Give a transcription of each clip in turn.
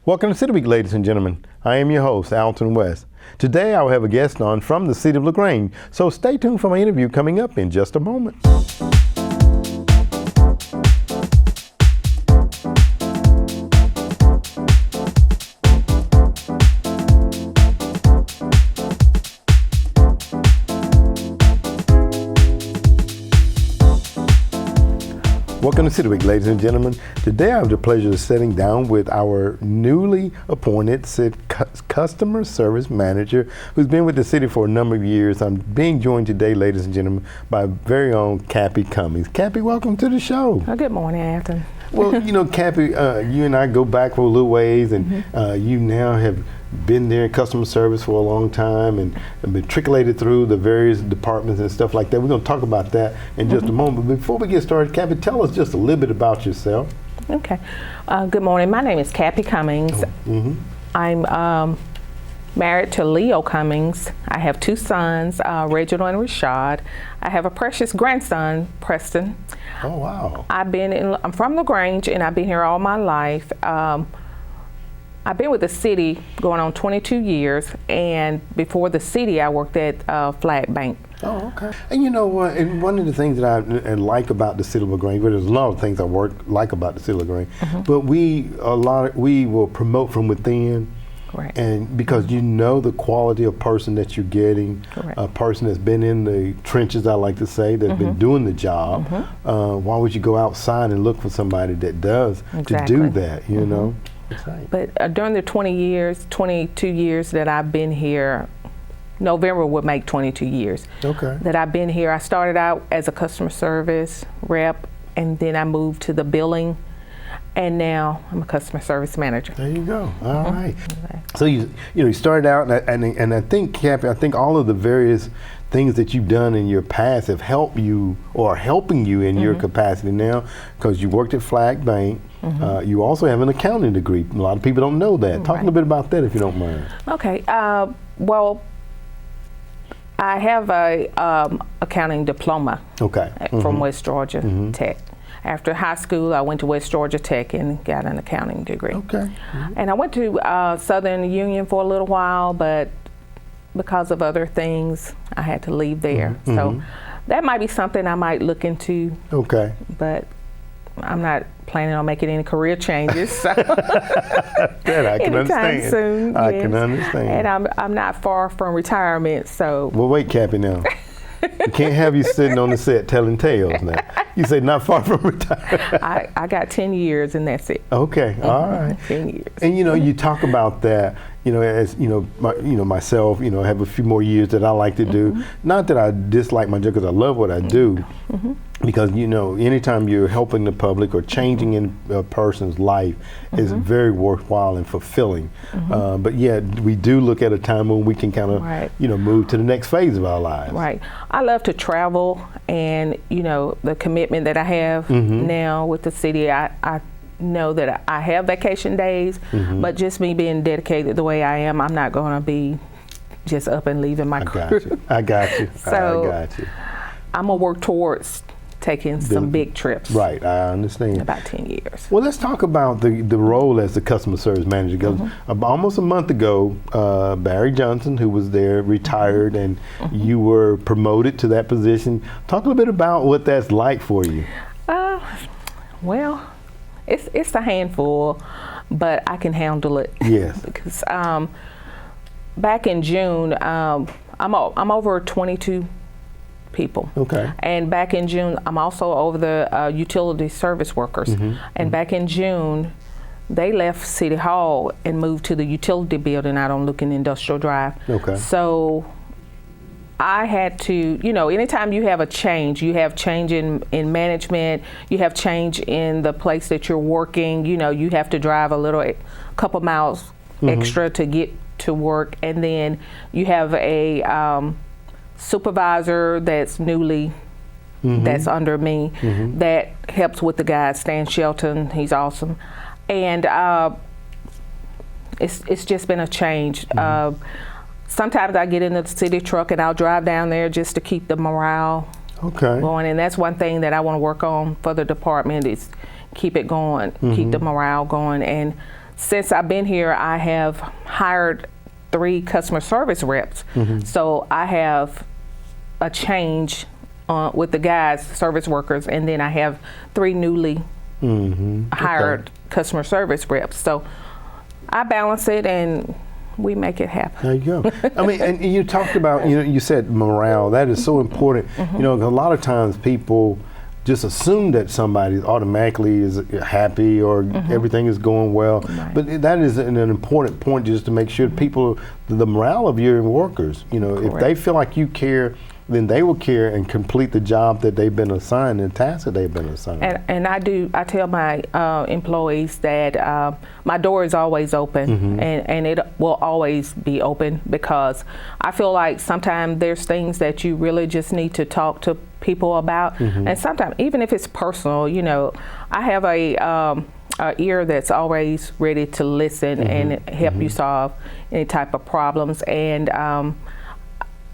Welcome to City Week, ladies and gentlemen. I am your host, Alton West. Today I will have a guest on from the City of LaGrange, so stay tuned for my interview coming up in just a moment. Welcome to City Week, ladies and gentlemen. Today I have the pleasure of sitting down with our newly appointed customer service manager who's been with the city for a number of years. I'm being joined today, ladies and gentlemen, by our very own Kappy Cummings. Kappy, welcome to the show. Oh, good morning, Alton. Well, you know, Kappy, you and I go back for a little ways, and you now have been there in customer service for a long time and matriculated through the various departments and stuff like that. We're going to talk about that in just a moment. But before we get started, Kappy, tell us just a little bit about yourself. Okay. Good morning. My name is Kappy Cummings. I'm married to Leo Cummings. I have two sons, Reginald and Rashad. I have a precious grandson, Preston. Oh, wow. I'm from LaGrange, and I've been here all my life. I've been with the city going on 22 years, and before the city, I worked at Flag Bank. Oh, okay. And you know what? And one of the things that I like about the City of LaGrange, but there's a lot of things I like about the City of LaGrange, but we will promote from within. Correct. And because you know the quality of person that you're getting, Correct. A person that's been in the trenches, I like to say, that's been doing the job. Why would you go outside and look for somebody that does to do that, you know? Right. But during the 22 years that I've been here, November would make 22 years. Okay. That I've been here. I started out as a customer service rep, and then I moved to the billing, and now I'm a customer service manager. There you go. All right. Okay. So you started out, and I think, Kappy, I think all of the various things that you've done in your past have helped you or are helping you in your capacity now, because you worked at Flag Bank. You also have an accounting degree. A lot of people don't know that. Talk a little bit about that, if you don't mind. Okay. Well, I have a accounting diploma. Okay. From West Georgia Tech. After high school, I went to West Georgia Tech and got an accounting degree. Okay. And I went to Southern Union for a little while, but because of other things, I had to leave there. So that might be something I might look into. Okay. But I'm not planning on making any career changes. So that I can understand. Soon, I can understand. And I'm not far from retirement, so. Well, wait, Kappy, now. We can't have you sitting on the set telling tales now. You say not far from retirement. I got 10 years and that's it. Okay, all right. 10 years. And you know, you talk about that, you know, as myself, you know, have a few more years that I like to do. Not that I dislike my job, because I love what I do. Because you know, anytime you're helping the public or changing in a person's life is very worthwhile and fulfilling. But yeah, we do look at a time when we can kind of, you know, move to the next phase of our lives. Right. I love to travel, and you know, the commitment that I have now with the city, I know that I have vacation days, but just me being dedicated the way I am, I'm not going to be just up and leaving my crew. I got you. So I got you. I'm going to work towards taking some big trips. Right, I understand. In about 10 years. Well, let's talk about the role as the customer service manager. Because almost a month ago, Barry Johnson, who was there, retired, and you were promoted to that position. Talk a little bit about what that's like for you. Well, it's a handful, but I can handle it. Yes. Because back in June, I'm over 22 people. Okay. And back in June, I'm also over the utility service workers. And back in June, they left City Hall and moved to the utility building out on Looking Industrial Drive. Okay. So I had to, you know, anytime you have a change, you have change in management, you have change in the place that you're working, you know, you have to drive a couple miles extra to get to work. And then you have a supervisor that's newly that's under me that helps with the guys. Stan Shelton, he's awesome, and it's just been a change. Sometimes I get in the city truck and I'll drive down there just to keep the morale going, and that's one thing that I want to work on for the department is keep it going, keep the morale going, and since I've been here, I have hired 3 customer service reps. So I have a change with the guys, service workers, and then I have 3 newly hired customer service reps. So I balance it and we make it happen. There you go. I mean, and you talked about, you said morale. That is so important. A lot of times people just assume that somebody automatically is happy or everything is going well. Right. But that is an important point, just to make sure people, the morale of your workers, if they feel like you care, then they will care and complete the job that they've been assigned and tasks that they've been assigned. And I tell my employees that my door is always open, and it will always be open, because I feel like sometimes there's things that you really just need to talk to people about, and sometimes even if it's personal, I have a ear that's always ready to listen and help you solve any type of problems, and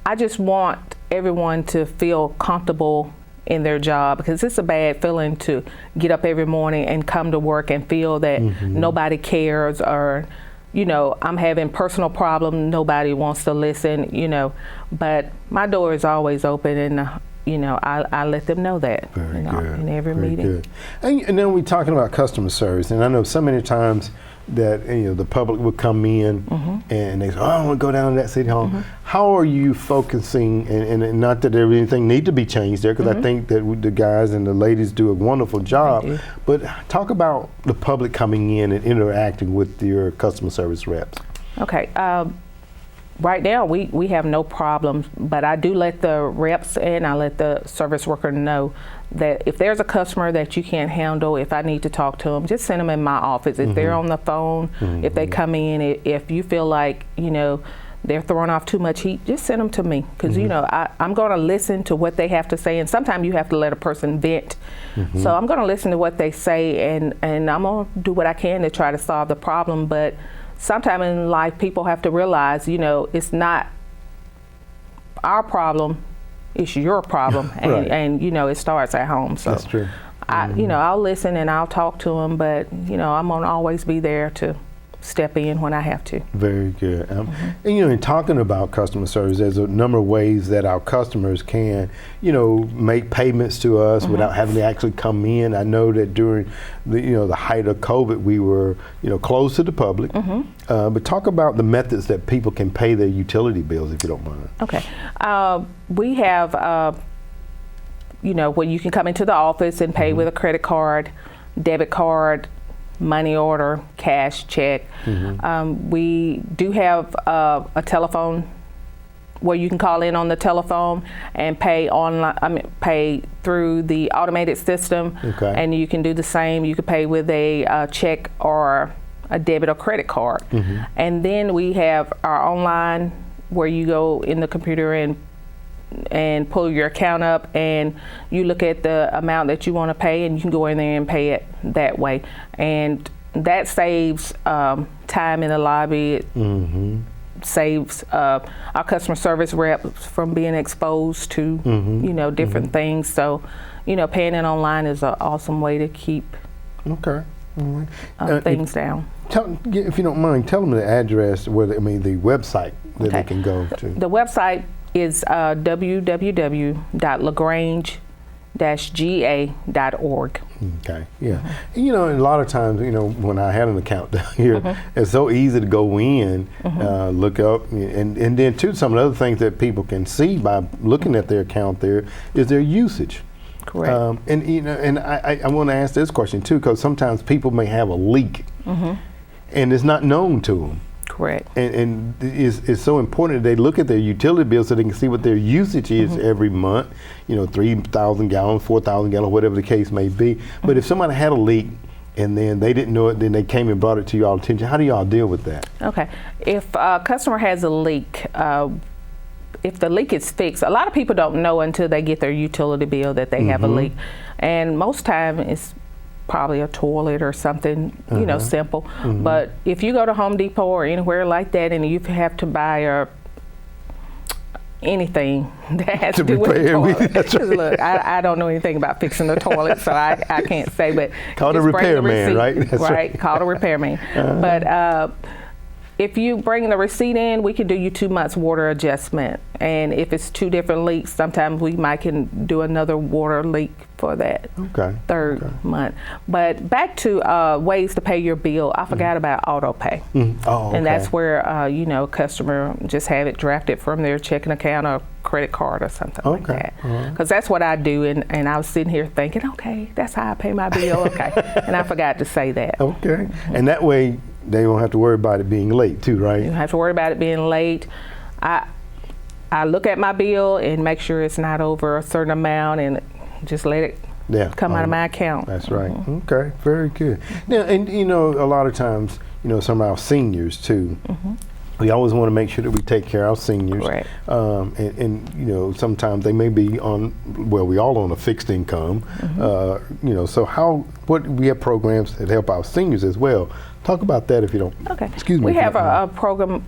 I just want everyone to feel comfortable in their job, because it's a bad feeling to get up every morning and come to work and feel that nobody cares, or I'm having personal problems, nobody wants to listen, but my door is always open, and I let them know that in every meeting. Good. And then we're talking about customer service, and I know so many times that the public would come in and they say, I want to go down to that City Hall. How are you focusing, and not that there anything need to be changed there, because I think that the guys and the ladies do a wonderful job, but talk about the public coming in and interacting with your customer service reps. Okay. Right now, we have no problems, but I do let the reps and I let the service worker know that if there's a customer that you can't handle, if I need to talk to them, just send them in my office. If they're on the phone, if they come in, if you feel like, they're throwing off too much heat, just send them to me, because, I'm going to listen to what they have to say, and sometimes you have to let a person vent. So I'm going to listen to what they say, and I'm going to do what I can to try to solve the problem, but sometime in life, people have to realize, it's not our problem, it's your problem, and it starts at home. So that's true. I'll listen and I'll talk to them, but I'm gonna always be there to step in when I have to. Very good. And in talking about customer service, there's a number of ways that our customers can, make payments to us without having to actually come in. I know that during the height of COVID, we were, closed to the public. But talk about the methods that people can pay their utility bills, if you don't mind. Okay. We have, where you can come into the office and pay with a credit card, debit card, money order, cash, check. We do have a telephone where you can call in on the telephone and pay online. Pay through the automated system, and you can do the same. You can pay with a check or a debit or credit card. And then we have our online, where you go in the computer and pull your account up, and you look at the amount that you want to pay, and you can go in there and pay it that way, and that saves time in the lobby. It saves our customer service reps from being exposed to different things. So paying it online is an awesome way to keep things down. If you don't mind, tell them the address, the website that they can go to. The website is www.lagrange-ga.org. Okay, yeah. And a lot of times, when I had an account down here, it's so easy to go in, look up, and then too, some of the other things that people can see by looking at their account there is their usage. Correct. And I want to ask this question too, because sometimes people may have a leak, and it's not known to them. Correct. And it's so important that they look at their utility bill so they can see what their usage is every month, 3,000 gallons, 4,000 gallons, whatever the case may be. But if somebody had a leak and then they didn't know it, then they came and brought it to y'all's attention, how do y'all deal with that? Okay. If a customer has a leak, if the leak is fixed, a lot of people don't know until they get their utility bill that they have a leak. And most time it's probably a toilet or something, simple. But if you go to Home Depot or anywhere like that, and you have to buy anything that has to do with the toilet. That's right. Look, I don't know anything about fixing the toilet, so I can't say. But call the repairman, right? That's right. Call the repairman. But if you bring the receipt in, we can do you 2 months water adjustment. And if it's 2 different leaks, sometimes we might can do another water leak for that third month. But back to ways to pay your bill, I forgot about auto pay. And that's where, customer just have it drafted from their checking account or credit card or something like that. Because that's what I do. And I was sitting here thinking, okay, that's how I pay my bill. Okay. And I forgot to say that. Okay. And that way, they don't have to worry about it being late too, right? You don't have to worry about it being late. I look at my bill and make sure it's not over a certain amount and just let it come out of my account. That's right. Okay, very good. Now, and a lot of times, some of our seniors too, we always want to make sure that we take care of our seniors. Right. And sometimes they may be on, we all on a fixed income. So what we have programs that help our seniors as well. Talk about that if you don't. Okay. Excuse me. We have a program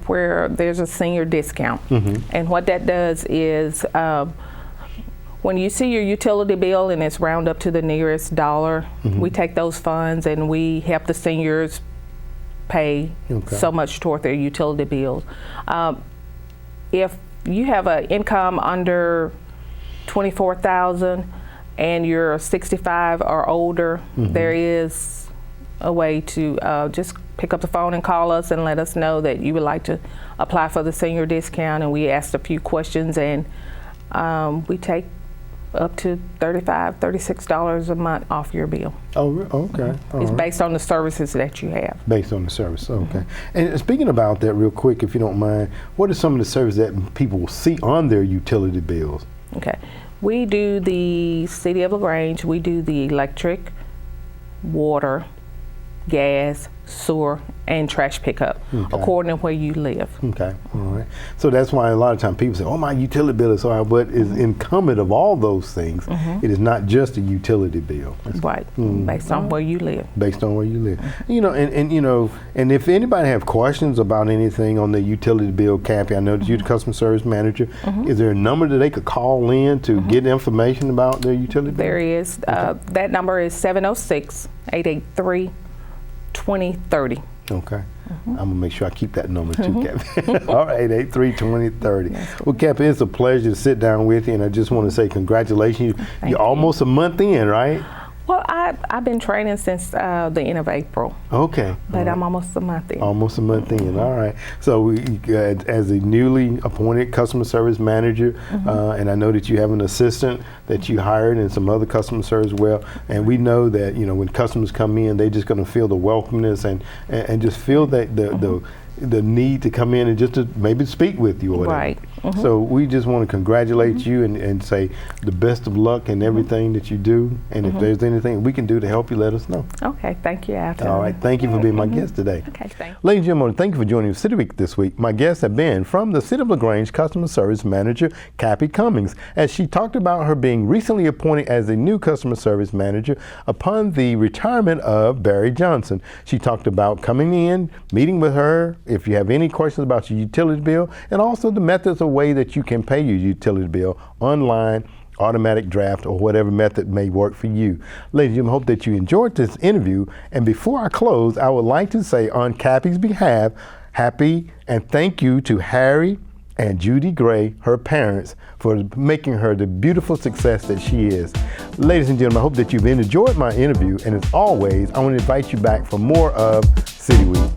where there's a senior discount. And what that does is when you see your utility bill and it's round up to the nearest dollar, we take those funds and we help the seniors pay so much toward their utility bills. If you have an income under $24,000 and you're 65 or older, there is a way to just pick up the phone and call us and let us know that you would like to apply for the senior discount, and we asked a few questions, and we take up to $35, $36 a month off your bill. Oh, okay. It's based on the services that you have. Based on the service, okay. And speaking about that real quick, if you don't mind, what are some of the services that people will see on their utility bills? Okay. We do the City of LaGrange, we do the electric, water, gas, sewer, and trash pickup, according to where you live. Okay, all right. So that's why a lot of times people say, oh, my utility bill is so high, but is incumbent of all those things. It is not just a utility bill. Right, based on where you live. Based on where you live. And if anybody have questions about anything on the utility bill, Kappy, I know that you're the customer service manager. Is there a number that they could call in to get information about their utility bill? There is. That number is 706-883-2030. Okay. I'm going to make sure I keep that number too, Kappy. All right, 883-2030. Well, Kappy, it's a pleasure to sit down with you, and I just want to say congratulations. You're almost a month in, right? Well, I've been training since the end of April. Okay. But I'm almost a month in. Almost a month in, all right. So as a newly appointed customer service manager, and I know that you have an assistant that you hired and some other customer service well, and we know that, when customers come in, they're just going to feel the welcomeness and just feel that the need to come in and just to maybe speak with you or whatever. Right. So we just want to congratulate you and say the best of luck in everything that you do. And if there's anything we can do to help you, let us know. Okay, thank you, Alton. All right, thank you for being my guest today. Okay, thanks. Ladies and gentlemen, thank you for joining City Week this week. My guests have been from the City of LaGrange Customer Service Manager, Kappy Cummings, as she talked about her being recently appointed as a new Customer Service Manager upon the retirement of Barry Johnson. She talked about coming in, meeting with her, if you have any questions about your utility bill, and also the methods of way that you can pay your utility bill online, automatic draft, or whatever method may work for you. Ladies and gentlemen, hope that you enjoyed this interview. And before I close, I would like to say on Kappy's behalf, happy and thank you to Harry and Judy Gray, her parents, for making her the beautiful success that she is. Ladies and gentlemen, I hope that you've enjoyed my interview. And as always, I want to invite you back for more of City Week.